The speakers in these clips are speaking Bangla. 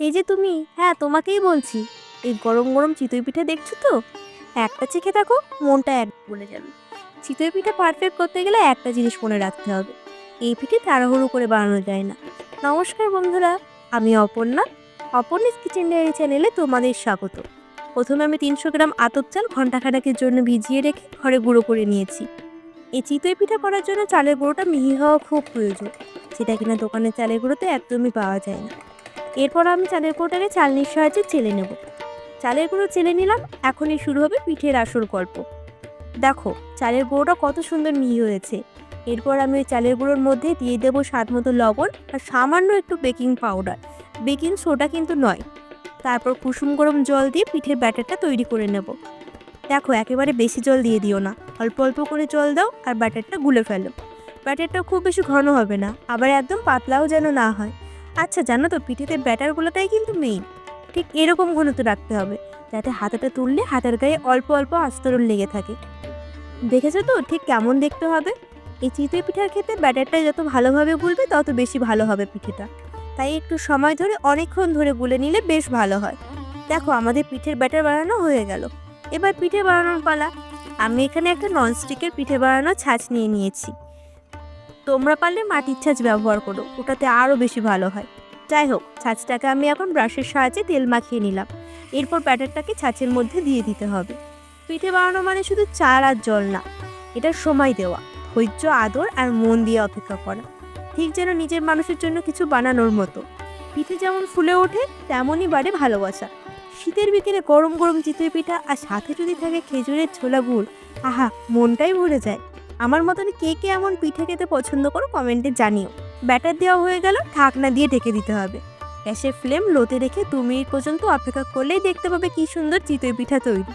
এই যে তুমি, হ্যাঁ তোমাকেই বলছি। এই গরম গরম চিতই পিঠা দেখছো তো? একটা চেখে থাকো, মনটা এক বলে যাবে। চিতই পিঠা পারফেক্ট করতে গেলে একটা জিনিস মনে রাখতে হবে, এই পিঠে তাড়াহুড়ো করে বানানো যায় না। নমস্কার বন্ধুরা, আমি অপর্ণা। অপর্ণাস কিচেন ডায়েরি চ্যানেলে তোমাদের স্বাগত। প্রথমে আমি 300 গ্রাম আতপ চাল ঘন্টাখানেকের জন্য ভিজিয়ে রেখে ঘরে গুঁড়ো করে নিয়েছি। এই চিতই পিঠা করার জন্য চালের গুঁড়োটা মিহি হওয়া খুব প্রয়োজন, যেটা কিনা দোকানের চালের গুঁড়োতে একদমই পাওয়া যায় না। এরপর আমি চালের গুঁড়োটাকে চালনির সাহায্যে চেলে নেব। চালের গুঁড়ো চেলে নিলাম, এখনই শুরু হবে পিঠের আসল গল্প। দেখো চালের গুঁড়োটা কত সুন্দর মিহি হয়েছে। এরপর আমি ওই চালের গুঁড়োর মধ্যে দিয়ে দেবো স্বাদ মতো লবণ আর সামান্য একটু বেকিং পাউডার, বেকিং সোডা কিন্তু নয়। তারপর কুসুম গরম জল দিয়ে পিঠের ব্যাটারটা তৈরি করে নেব। দেখো একেবারে বেশি জল দিয়ে দিও না, অল্প অল্প করে জল দাও আর ব্যাটারটা গুলে ফেলো। ব্যাটারটা খুব বেশি ঘন হবে না, আবার একদম পাতলাও যেন না হয়। আচ্ছা জানো তো, পিঠেতে ব্যাটারগুলোটাই কিন্তু মেইন। ঠিক এরকম ঘনত্ব রাখতে হবে, যাতে হাতাটা তুললে হাতের গায়ে অল্প অল্প আস্তরণ লেগে থাকে। দেখেছো তো ঠিক কেমন দেখতে হবে? এই চিতই পিঠার ক্ষেত্রে ব্যাটারটা যত ভালোভাবে গুলবে তত বেশি ভালো হবে পিঠেটা। তাই একটু সময় ধরে অনেকক্ষণ ধরে গুলে নিলে বেশ ভালো হয়। দেখো আমাদের পিঠের ব্যাটার বানানো হয়ে গেল। এবার পিঠে বানানোর পালা। আমি এখানে একটা ননস্টিকের পিঠে বানানোর ছাঁচ নিয়ে নিয়েছি। তোমরা পারলে মাটির ছাঁচ ব্যবহার করো, ওটাতে আরও বেশি ভালো হয়। যাই হোক, ছাঁচটাকে আমি এখন ব্রাশের সাহায্যে তেল মাখিয়ে নিলাম। এরপর ব্যাটারটাকে ছাঁচের মধ্যে দিয়ে দিতে হবে। পিঠে বানানো মানে শুধু চাল আর জল না, এটা সময় দেওয়া, ধৈর্য, আদর আর মন দিয়ে অপেক্ষা করা। ঠিক যেন নিজের মানুষের জন্য কিছু বানানোর মতো। পিঠে যেমন ফুলে ওঠে, তেমনই বাড়ে ভালোবাসা। শীতের বিকেলে গরম গরম চিতই পিঠা আর সাথে যদি থাকে খেজুরের ছোলা গুড়, আহা, মনটাই ভরে যায়। আমার মতন কে কে এমন পিঠে খেতে পছন্দ করো কমেন্টে জানিও। ব্যাটার দেওয়া হয়ে গেল, ঢাকনা দিয়ে ঢেকে দিতে হবে। গ্যাসের ফ্লেম লোতে রেখে 2 মিনিট পর্যন্ত অপেক্ষা করলেই দেখতে পাবে কি সুন্দর চিতই পিঠা তৈরি।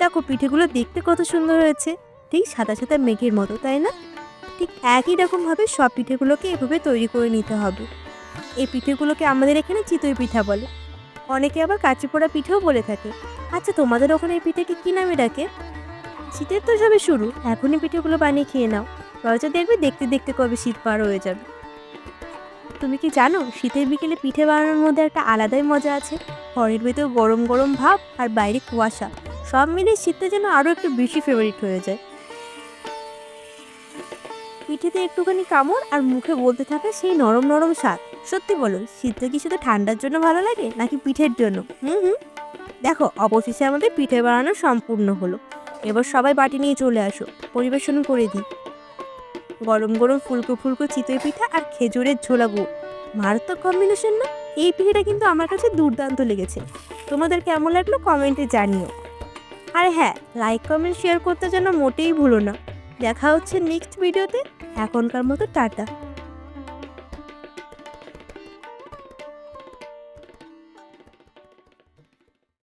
দেখো পিঠেগুলো দেখতে কত সুন্দর হয়েছে, ঠিক সাদা সাদা মেঘের মতো, তাই না? ঠিক একই রকমভাবে সব পিঠেগুলোকে এভাবে তৈরি করে নিতে হবে। এই পিঠেগুলোকে আমাদের এখানে চিতই পিঠা বলে, অনেকে আবার কাঁচি পোড়া পিঠেও বলে থাকে। আচ্ছা তোমাদের ওখানে এই পিঠেকে কী নামে ডাকে? শীতের তো সবে শুরু, এখনই পিঠেগুলো বানিয়ে খেয়ে নাও, রয়তো দেখবে দেখতে দেখতে কবে শীত পার হয়ে যাবে। তুমি কি জানো, শীতের বিকেলে পিঠে বানানোর মধ্যে একটা আলাদাই মজা আছে। ঘরের ভেতর গরম গরম ভাব আর বাইরে কুয়াশা, সব মিলে শীতটা যেন আরও একটু বেশি ফেভারিট হয়ে যায়। পিঠেতে একটুখানি কামড় আর মুখে বলতে থাকে সেই নরম নরম স্বাদ। সত্যি বলো, শীতটা কি শুধু ঠান্ডার জন্য ভালো লাগে নাকি পিঠের জন্য? হুম। দেখো অবশেষে আমাদের পিঠে বানানো সম্পূর্ণ হলো। এবার সবাই বাটি নিয়ে চলে আসো, পরিবেশন করে দিই। গরম গরম ফুলকো ফুলকো চিতই পিঠা আর খেজুরের ঝোলা গুড়, মারাত্মক কম্বিনেশন না? এই পিঠেটা কিন্তু আমার কাছে দুর্দান্ত লেগেছে। তোমাদের কেমন লাগলো কমেন্টে জানিও। আর হ্যাঁ, লাইক কমেন্ট শেয়ার করতে যেন মোটেই ভুলো না। দেখা হচ্ছে নেক্সট ভিডিওতে। এখনকার মতো টাটা।